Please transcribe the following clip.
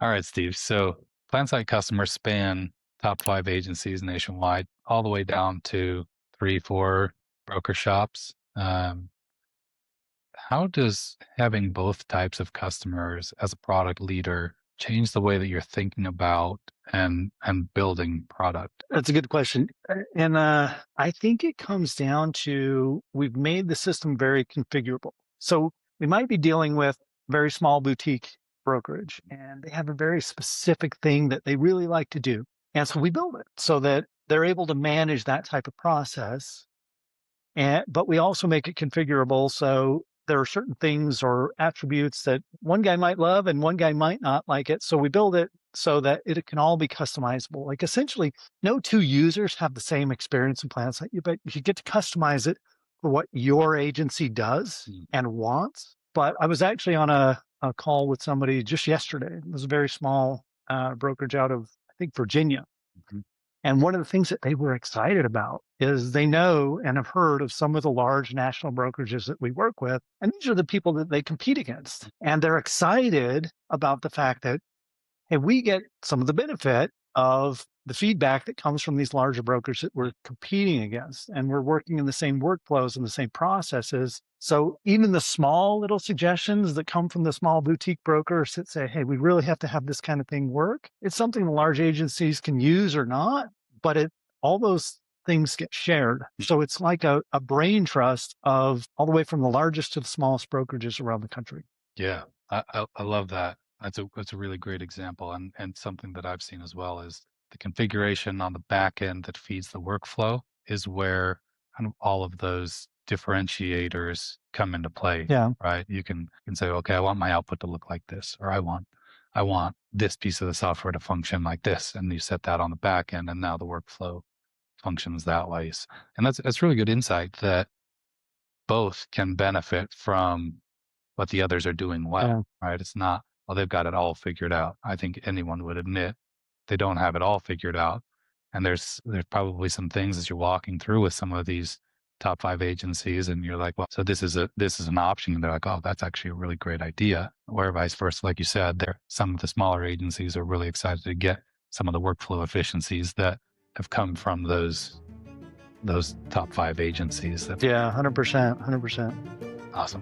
All right, Steve. So Plansight customers span top 5 agencies nationwide, all the way down to 3, 4 broker shops. How does having both types of customers as a product leader change the way that you're thinking about and building product? That's a good question. And I think it comes down to we've made the system very configurable. So we might be dealing with very small boutique brokerage and they have a very specific thing that they really like to do. And so we build it so that they're able to manage that type of process. But we also make it configurable. So there are certain things or attributes that one guy might love and one guy might not like it. So we build it so that it can all be customizable. Like essentially, no two users have the same experience and plans. But you get to customize it for what your agency does Mm. and wants. But I was actually on a call with somebody just yesterday. It was a very small brokerage out of, I think, Virginia. Mhm. And one of the things that they were excited about is they know and have heard of some of the large national brokerages that we work with. And these are the people that they compete against. And they're excited about the fact that, hey, we get some of the benefit of the feedback that comes from these larger brokers that we're competing against. And we're working in the same workflows and the same processes. So even the small little suggestions that come from the small boutique brokers that say, hey, we really have to have this kind of thing work, it's something the large agencies can use or not, but all those things get shared. So it's like a brain trust of all the way from the largest to the smallest brokerages around the country. Yeah, I love that. That's a really great example, and something that I've seen as well is the configuration on the back end that feeds the workflow is where kind of all of those differentiators come into play, Yeah. right? You can say, okay, I want my output to look like this, or I want this piece of the software to function like this, and you set that on the back end, and now the workflow functions that way. And that's really good insight that both can benefit from what the others are doing well, Yeah. right? It's not, well, they've got it all figured out. I think anyone would admit they don't have it all figured out. And there's probably some things as you're walking through with some of these top 5 agencies, and you're like, well, so this is an option. And they're like, oh, that's actually a really great idea. Or vice versa, like you said, there some of the smaller agencies are really excited to get some of the workflow efficiencies that have come from those top 5 agencies. That's Yeah. 100%. 100%. awesome.